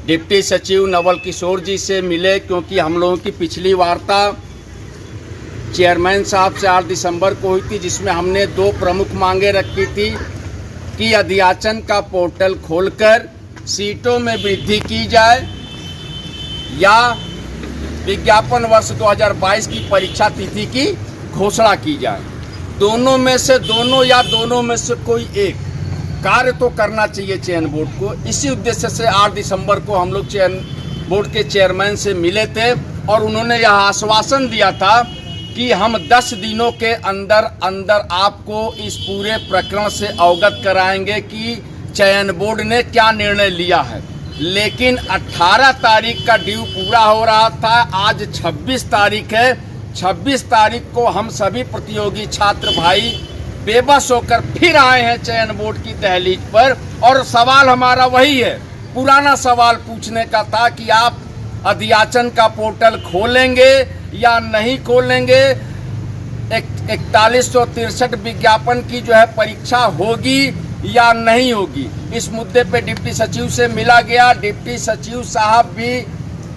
Deputy सचिव नवल किशोर जी से मिले, क्योंकि हम लोगों की पिछली वार्ता चेयरमैन साहब से 8 दिसंबर को हुई थी, जिसमें हमने 2 प्रमुख मांगे रखी थी कि अध्याचन का पोर्टल खोलकर सीटों में वृद्धि की जाए या विज्ञापन वर्ष 2022 की परीक्षा तिथि की घोषणा की जाए। दोनों में से कोई एक कार्य तो करना चाहिए चयन बोर्ड को। इसी उद्देश्य से 8 दिसंबर को हम लोग चयन बोर्ड के चेयरमैन से मिले थे और उन्होंने यह आश्वासन दिया था कि हम 10 दिनों के अंदर आपको इस पूरे प्रकरण से अवगत कराएंगे कि चयन बोर्ड ने क्या निर्णय लिया है। लेकिन 18 तारीख का ड्यू पूरा हो रहा था, आज 26 तारीख है। 26 तारीख को हम सभी प्रतियोगी छात्र भाई बेबस होकर फिर आए हैं चयन बोर्ड की दहलीज पर, और सवाल हमारा वही है, पुराना सवाल पूछने का था कि आप अध्याचन का पोर्टल खोलेंगे या नहीं खोलेंगे। 4163 विज्ञापन की जो है परीक्षा होगी या नहीं होगी। इस मुद्दे पे डिप्टी सचिव से मिला गया। डिप्टी सचिव साहब भी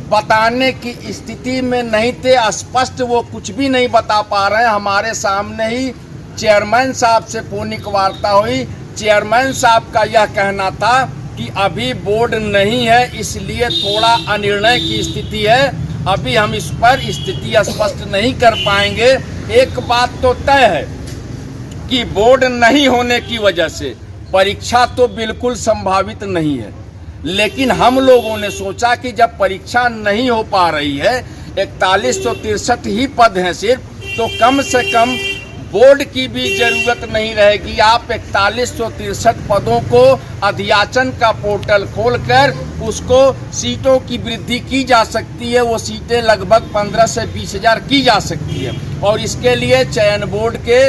बताने की स्थिति में नहीं थे, स्पष्ट वो कुछ भी नहीं बता पा रहे हैं। हमारे सामने ही चेयरमैन साहब से फोनिक वार्ता हुई। चेयरमैन साहब का यह कहना था कि अभी बोर्ड नहीं है, इसलिए थोड़ा अनिर्णय की स्थिति है, अभी हम इस पर स्थिति स्पष्ट नहीं कर पाएंगे। एक बात तो तय है कि बोर्ड नहीं होने की वजह से परीक्षा तो बिल्कुल संभावित नहीं है, लेकिन हम लोगों ने सोचा कि जब परीक्षा नहीं हो पा रही है, 4163 ही पद हैं सिर्फ, तो कम से कम बोर्ड की भी जरूरत नहीं रहेगी। आप 4163 पदों को अध्याचन का पोर्टल खोलकर उसको सीटों की वृद्धि की जा सकती है। वो सीटें लगभग 15 से 20 हज़ार की जा सकती है, और इसके लिए चयन बोर्ड के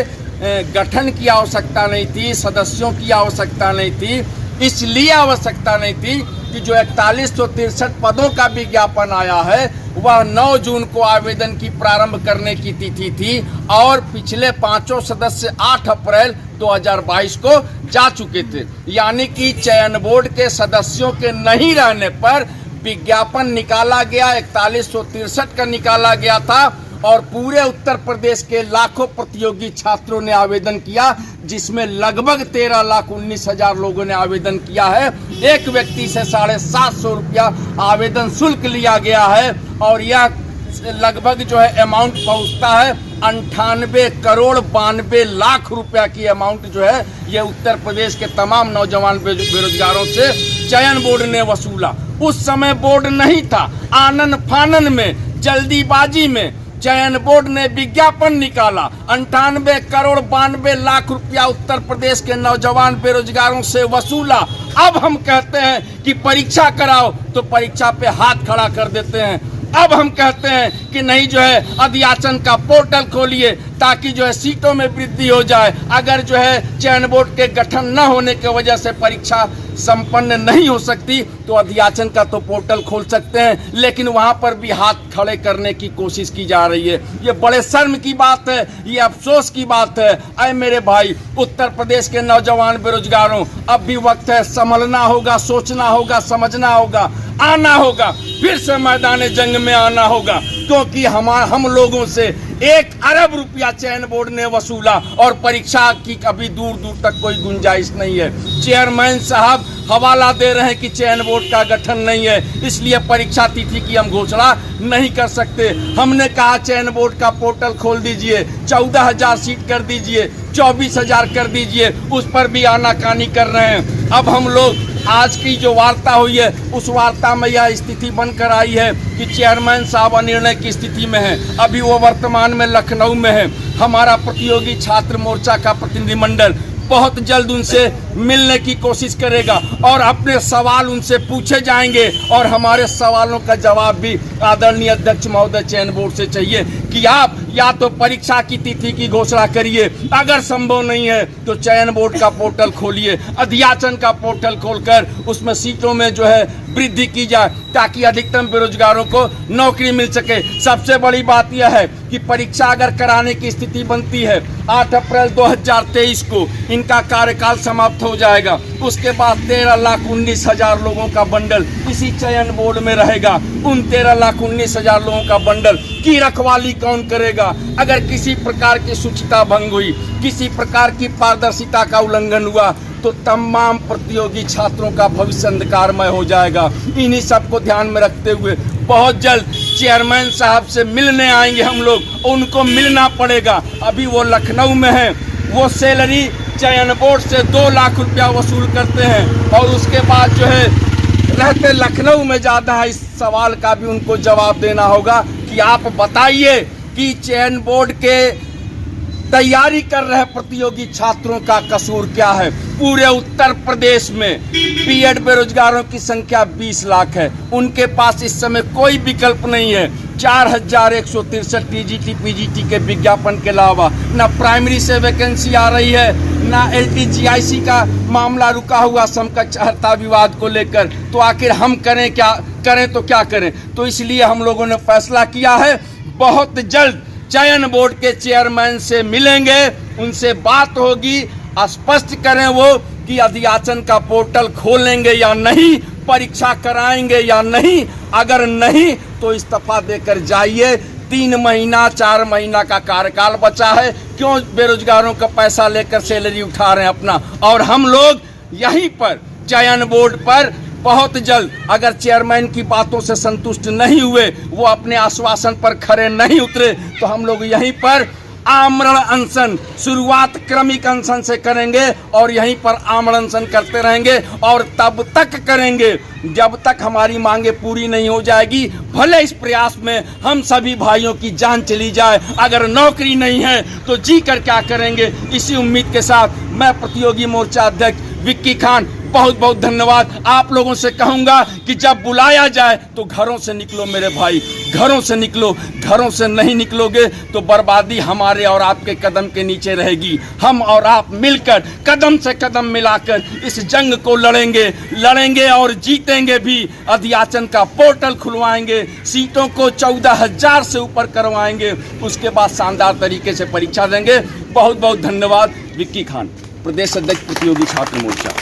गठन की आवश्यकता नहीं थी, सदस्यों की आवश्यकता नहीं थी। इसलिए आवश्यकता नहीं थी कि जो 4163 पदों का विज्ञापन आया है वह 9 जून को आवेदन की प्रारंभ करने की तिथि थी, और पिछले 5 सदस्य 8 अप्रैल 2022 को जा चुके थे। यानी कि चयन बोर्ड के सदस्यों के नहीं रहने पर विज्ञापन निकाला गया, 4163 का निकाला गया था, और पूरे उत्तर प्रदेश के लाखों प्रतियोगी छात्रों ने आवेदन किया, जिसमें लगभग 13,19,000 लोगों ने आवेदन किया है। एक व्यक्ति से 750 रुपया आवेदन शुल्क लिया गया है, और यह लगभग जो है अमाउंट पहुंचता है 98 करोड़ 92 लाख रुपया की अमाउंट जो है ये उत्तर प्रदेश के तमाम नौजवान बेरोजगारों से चयन बोर्ड ने वसूला। उस समय बोर्ड नहीं था, आनन फानन में, जल्दीबाजी में चयन बोर्ड ने विज्ञापन निकाला, 98 करोड़ 92 लाख रुपया उत्तर प्रदेश के नौजवान बेरोजगारों से वसूला। अब हम कहते हैं कि परीक्षा कराओ तो परीक्षा पे हाथ खड़ा कर देते हैं। अब हम कहते हैं कि नहीं जो है अध्याचन का पोर्टल खोलिए ताकि जो है सीटों में वृद्धि हो जाए। अगर जो है चयन बोर्ड के गठन न होने की वजह से परीक्षा संपन्न नहीं हो सकती तो अध्याचन का तो पोर्टल खोल सकते हैं, लेकिन वहां पर भी हाथ खड़े करने की कोशिश की जा रही है। ये बड़े शर्म की बात है, ये अफसोस की बात है। अय मेरे भाई उत्तर प्रदेश के नौजवान बेरोजगारों, अब भी वक्त है, संभलना होगा, सोचना होगा, समझना होगा, आना होगा, फिर से मैदान जंग में आना होगा, क्योंकि हम लोगों से 1 अरब रुपया चयन बोर्ड ने वसूला और परीक्षा की कभी दूर दूर तक कोई गुंजाइश नहीं है। चेयरमैन साहब हवाला दे रहे हैं कि चयन बोर्ड का गठन नहीं है, इसलिए परीक्षा तिथि की हम घोषणा नहीं कर सकते। हमने कहा चयन बोर्ड का पोर्टल खोल दीजिए, 14,000 सीट कर दीजिए, 24,000 कर दीजिए, उस पर भी आनाकानी कर रहे हैं। अब हम लोग आज की जो वार्ता हुई है उस वार्ता में यह स्थिति बनकर आई है कि चेयरमैन साहब अनिर्णय की स्थिति में है। अभी वो वर्तमान में लखनऊ में है। हमारा प्रतियोगी छात्र मोर्चा का प्रतिनिधिमंडल बहुत जल्द उनसे मिलने की कोशिश करेगा और अपने सवाल उनसे पूछे जाएंगे, और हमारे सवालों का जवाब भी आदरणीय अध्यक्ष महोदय चयन बोर्ड से चाहिए कि आप या तो परीक्षा की तिथि की घोषणा करिए, अगर संभव नहीं है तो चयन बोर्ड का पोर्टल खोलिए, अध्याचन का पोर्टल खोलकर उसमें सीटों में जो है वृद्धि की जाए ताकि अधिकतम बेरोजगारों को नौकरी मिल सके। सबसे बड़ी बात यह है कि परीक्षा अगर कराने की स्थिति बनती है 8 अप्रैल 2023 को इनका कार्यकाल समाप्त हो जाएगा। उसके बाद 13,19,000 लोगों का बंडल इसी चयन बोर्ड में रहेगा। उन 13,19,000 लोगों का बंडल की रखवाली कौन करेगा? अगर किसी प्रकार की शुचिता भंग हुई, किसी प्रकार की पारदर्शिता का उल्लंघन हुआ तो तमाम प्रतियोगी छात्रों का भविष्य अंधकारमय हो जाएगा। इन्हीं सब को ध्यान में रखते हुए बहुत जल्द चेयरमैन साहब से मिलने आएंगे हम लोग, उनको मिलना पड़ेगा। अभी वो लखनऊ में हैं, वो सैलरी चयन बोर्ड से 2 लाख रुपया वसूल करते हैं और उसके बाद जो है रहते लखनऊ में ज़्यादा है। इस सवाल का भी उनको जवाब देना होगा कि आप बताइए कि चयन बोर्ड के तैयारी कर रहे प्रतियोगी छात्रों का कसूर क्या है? पूरे उत्तर प्रदेश में बीएड बेरोजगारों की संख्या 20 लाख है, उनके पास इस समय कोई विकल्प नहीं है। 4,163 टीजीटी पीजीटी के विज्ञापन के अलावा ना प्राइमरी से वैकेंसी आ रही है, ना एलटीजीआईसी का मामला रुका हुआ समकक्ष अर्हता विवाद को लेकर। तो आखिर हम करें क्या करें तो क्या करें? तो इसलिए हम लोगों ने फैसला किया है बहुत जल्द चयन बोर्ड के चेयरमैन से मिलेंगे, उनसे बात होगी, स्पष्ट करें वो कि अध्याचन का पोर्टल खोलेंगे या नहीं, परीक्षा कराएंगे या नहीं। अगर नहीं तो इस्तीफा देकर जाइए। 3 महीना 4 महीना का कार्यकाल बचा है, क्यों बेरोजगारों का पैसा लेकर सैलरी उठा रहे हैं अपना? और हम लोग यहीं पर चयन बोर्ड पर बहुत जल्द, अगर चेयरमैन की बातों से संतुष्ट नहीं हुए, वो अपने आश्वासन पर खरे नहीं उतरे, तो हम लोग यहीं पर आमरण अनशन, शुरुआत क्रमिक अनशन से करेंगे और यहीं पर आमरण अनशन करते रहेंगे और तब तक करेंगे जब तक हमारी मांगे पूरी नहीं हो जाएगी। भले इस प्रयास में हम सभी भाइयों की जान चली जाए, अगर नौकरी नहीं है तो जी कर क्या करेंगे? इसी उम्मीद के साथ मैं प्रतियोगी मोर्चा अध्यक्ष विक्की खान बहुत बहुत धन्यवाद। आप लोगों से कहूंगा कि जब बुलाया जाए तो घरों से निकलो मेरे भाई, घरों से निकलो। घरों से नहीं निकलोगे तो बर्बादी हमारे और आपके कदम के नीचे रहेगी। हम और आप मिलकर कदम से कदम मिलाकर इस जंग को लड़ेंगे और जीतेंगे भी। अध्याचन का पोर्टल खुलवाएंगे, सीटों को 14,000 से ऊपर करवाएंगे, उसके बाद शानदार तरीके से परीक्षा देंगे। बहुत बहुत धन्यवाद। विक्की खान, प्रदेश अध्यक्ष प्रतियोगी छात्र मोर्चा।